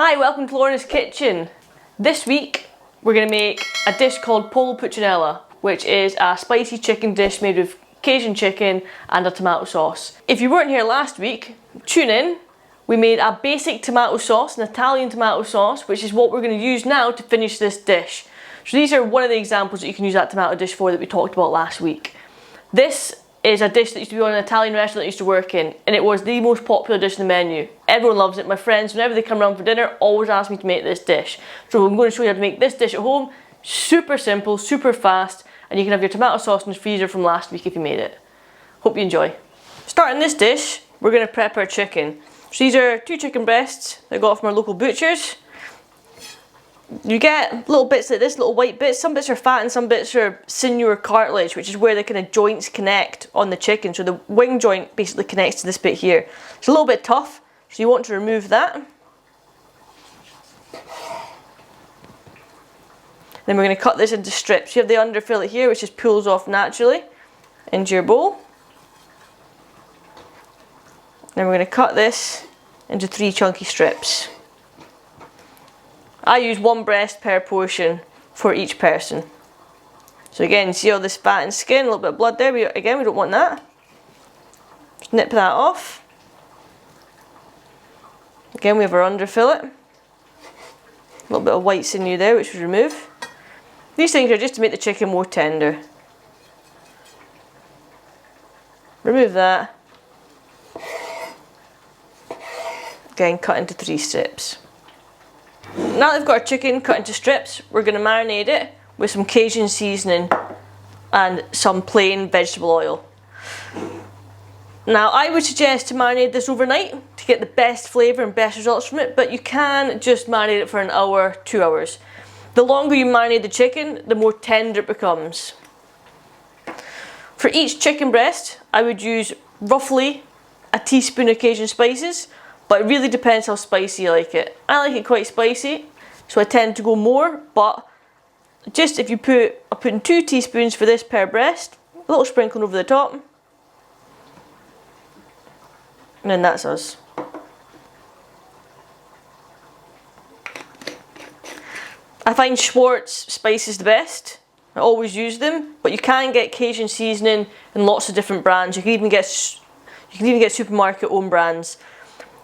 Hi, welcome to Lorna's kitchen. This week we're going to make a dish called Pollo Puchinella, which is a spicy chicken dish made with Cajun chicken and a tomato sauce. If you weren't here last week, tune in. We made a basic tomato sauce, an Italian tomato sauce, which is what we're going to use now to finish this dish. So these are one of the examples that you can use that tomato dish for that we talked about last week. This is a dish that used to be on an Italian restaurant that I used to work in, and it was the most popular dish in the menu. Everyone loves it. My friends, whenever they come around for dinner, always ask me to make this dish. So I'm going to show you how to make this dish at home. Super simple, super fast, and you can have your tomato sauce in the freezer from last week if you made it. Hope you enjoy. Starting this dish, we're going to prep our chicken. So these are 2 chicken breasts that I got from our local butchers. You get little bits like this, little white bits. Some bits are fat and some bits are sinew or cartilage, which is where the kind of joints connect on the chicken. So the wing joint basically connects to this bit here. It's a little bit tough, so you want to remove that. Then we're going to cut this into strips. You have the underfillet here, which just pulls off naturally into your bowl. Then we're going to cut this into 3 chunky strips. I use 1 breast per portion for each person. So again, you see all this fat and skin, a little bit of blood there. Again, we don't want that. Just nip that off. Again, we have our underfillet. A little bit of white sinew there, which we remove. These things are just to make the chicken more tender. Remove that. Again, cut into 3 strips. Now that we've got our chicken cut into strips, we're going to marinate it with some Cajun seasoning and some plain vegetable oil. Now I would suggest to marinate this overnight to get the best flavour and best results from it, but you can just marinate it for an hour, 2 hours. The longer you marinate the chicken, the more tender it becomes. For each chicken breast, I would use roughly a teaspoon of Cajun spices. But it really depends how spicy you like it. I like it quite spicy, so I tend to go more, but just if you I'm putting 2 teaspoons for this per breast, a little sprinkling over the top, and then that's us. I find Schwartz spices the best. I always use them, but you can get Cajun seasoning in lots of different brands. You can even get supermarket owned brands.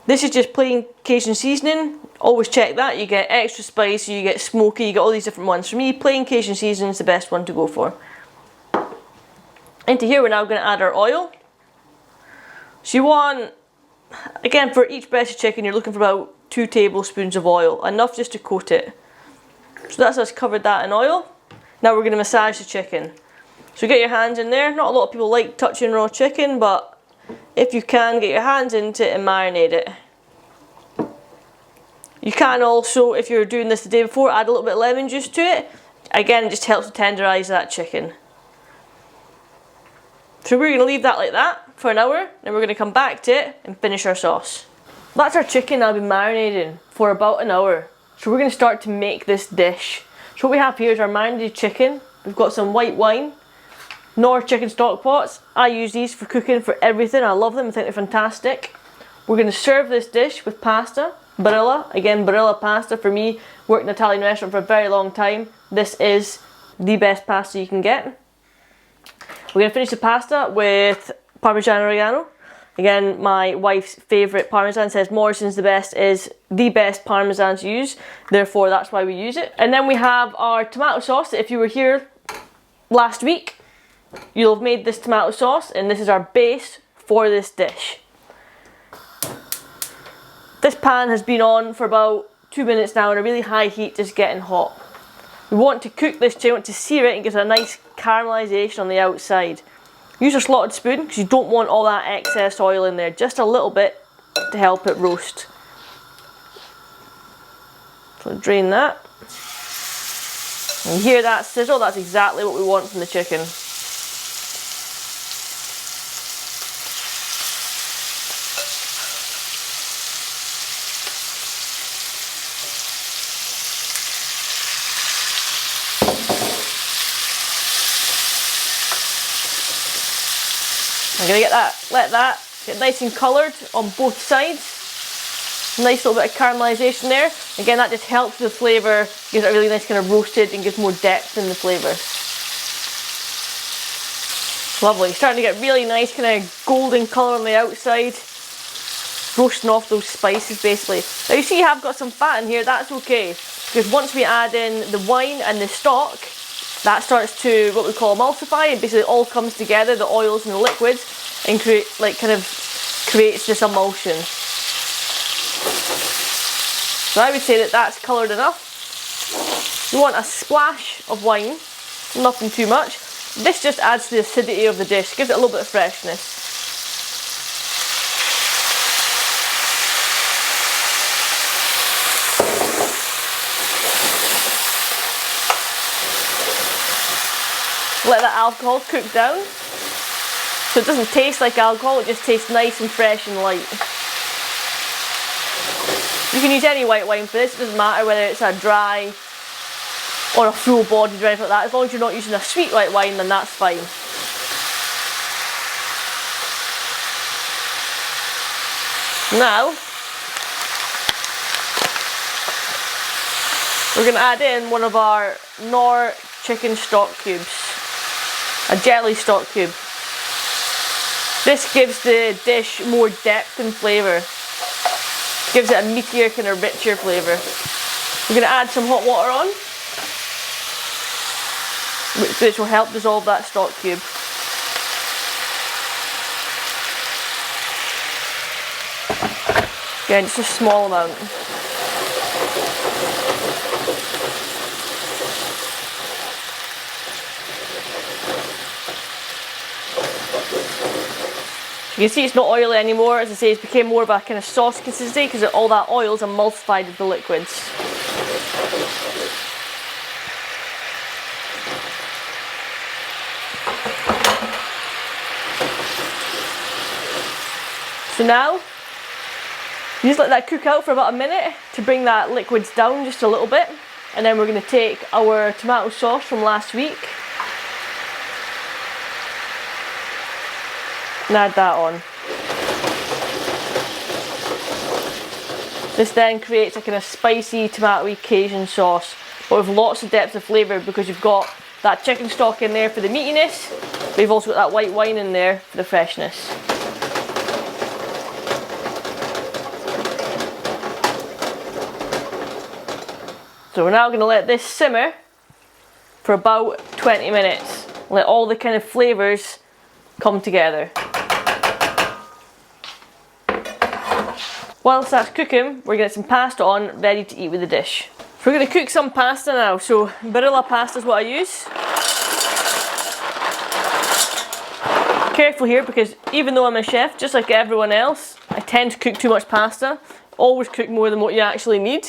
This is just plain Cajun seasoning. Always check that. You get extra spicy, you get smoky, you get all these different ones. For me, plain Cajun seasoning is the best one to go for. Into here, we're now going to add our oil. So you want, again, for each breast of chicken, you're looking for about 2 tablespoons of oil. Enough just to coat it. So that's us covered that in oil. Now we're going to massage the chicken. So get your hands in there. Not a lot of people like touching raw chicken, but if you can, get your hands into it and marinate it. You can also, if you're doing this the day before, add a little bit of lemon juice to it. Again, it just helps to tenderise that chicken. So we're going to leave that like that for an hour, then we're going to come back to it and finish our sauce. That's our chicken now been marinating for about an hour. So we're going to start to make this dish. So what we have here is our marinated chicken. We've got some white wine. Knorr chicken stock pots. I use these for cooking for everything. I love them. I think they're fantastic. We're going to serve this dish with pasta. Barilla. Again, Barilla pasta for me. Worked in an Italian restaurant for a very long time. This is the best pasta you can get. We're going to finish the pasta with Parmesan oregano. Again, my wife's favourite Parmesan, says Morrison's the best, is the best Parmesan to use. Therefore, that's why we use it. And then we have our tomato sauce. If you were here last week, you'll have made this tomato sauce, and this is our base for this dish. This pan has been on for about 2 minutes now on a really high heat, just getting hot. We want to cook this chicken, we want to sear it and get a nice caramelisation on the outside. Use a slotted spoon because you don't want all that excess oil in there, just a little bit to help it roast. So drain that. And you hear that sizzle? That's exactly what we want from the chicken. I'm going to let that get nice and coloured on both sides. Nice little bit of caramelisation there. Again, that just helps the flavour, gives it a really nice kind of roasted and gives more depth in the flavour. Lovely, starting to get really nice kind of golden colour on the outside. Roasting off those spices basically. Now you see you have got some fat in here, that's okay. Because once we add in the wine and the stock, that starts to what we call emulsify, and basically it all comes together, the oils and the liquids, and creates this emulsion. So I would say that that's coloured enough. You want a splash of wine, nothing too much. This just adds to the acidity of the dish, gives it a little bit of freshness. Let that alcohol cook down. So it doesn't taste like alcohol, it just tastes nice and fresh and light. You can use any white wine for this, it doesn't matter whether it's a dry or a full bodied or anything like that. As long as you're not using a sweet white wine, then that's fine. Now, we're going to add in one of our Knorr chicken stock cubes. A jelly stock cube. This gives the dish more depth and flavour. Gives it a meatier, kind of richer flavour. We're going to add some hot water on, which will help dissolve that stock cube. Again, just a small amount. You can see it's not oily anymore, as I say, it's became more of a kind of sauce consistency because all that oil's emulsified with the liquids. So now, you just let that cook out for about a minute to bring that liquids down just a little bit, and then we're going to take our tomato sauce from last week and add that on. This then creates a kind of spicy, tomatoey Cajun sauce, but with lots of depth of flavour because you've got that chicken stock in there for the meatiness, but you've also got that white wine in there for the freshness. So we're now going to let this simmer for about 20 minutes. Let all the kind of flavours come together. Whilst that's cooking, we're going to get some pasta on, ready to eat with the dish. So we're going to cook some pasta now. So Barilla pasta is what I use. Careful here because even though I'm a chef, just like everyone else, I tend to cook too much pasta. Always cook more than what you actually need.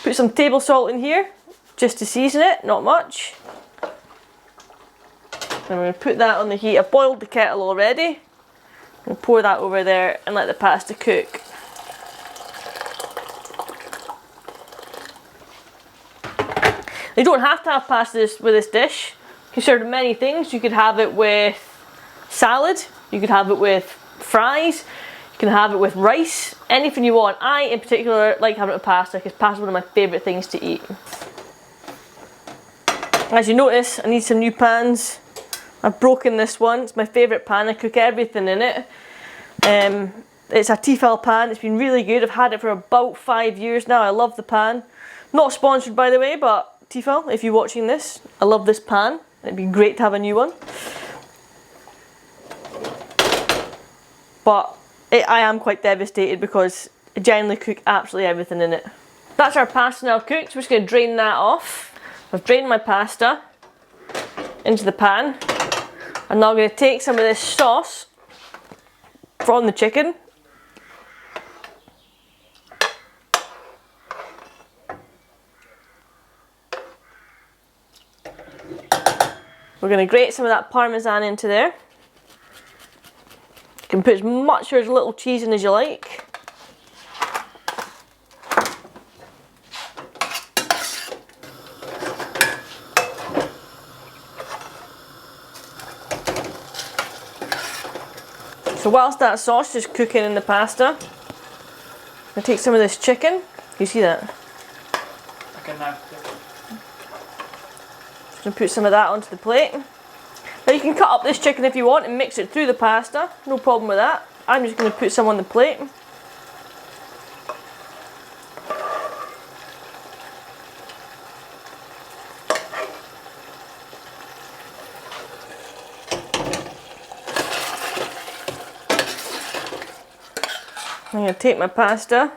Put some table salt in here, just to season it, not much. And we're going to put that on the heat. I've boiled the kettle already. We'll pour that over there and let the pasta cook. You don't have to have pasta with this dish. You can serve it many things. You could have it with salad, you could have it with fries, you can have it with rice, anything you want. I in particular like having it with pasta because pasta is one of my favourite things to eat. As you notice, I need some new pans. I've broken this one, it's my favourite pan, I cook everything in it. It's a Tefal pan, it's been really good, I've had it for about 5 years now, I love the pan. Not sponsored by the way, but Tefal, if you're watching this, I love this pan, it'd be great to have a new one. But I am quite devastated because I generally cook absolutely everything in it. That's our pasta now cooked, so we're just going to drain that off. I've drained my pasta into the pan. I'm now going to take some of this sauce from the chicken. We're going to grate some of that Parmesan into there. You can put as much or as little cheese in as you like. So whilst that sauce is cooking in the pasta, I'm gonna take some of this chicken. You see that? I can now. Just gonna put some of that onto the plate. Now you can cut up this chicken if you want and mix it through the pasta. No problem with that. I'm just gonna put some on the plate. I'm going to take my pasta,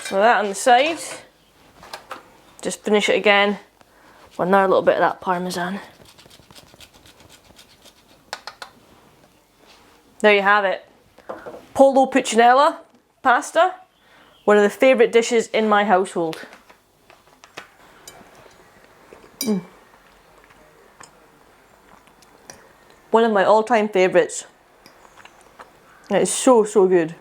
so that on the side, just finish it again with another little bit of that Parmesan. There you have it, Pollo Puchinella pasta, one of the favourite dishes in my household. One of my all-time favourites. It is so good.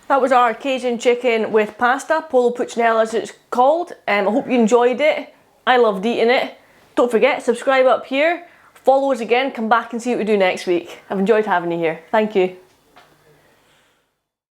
That was our Cajun chicken with pasta, Pollo Puchinella as it's called. I hope you enjoyed it. I loved eating it. Don't forget, subscribe up here, follow us again, come back and see what we do next week. I've enjoyed having you here. Thank you.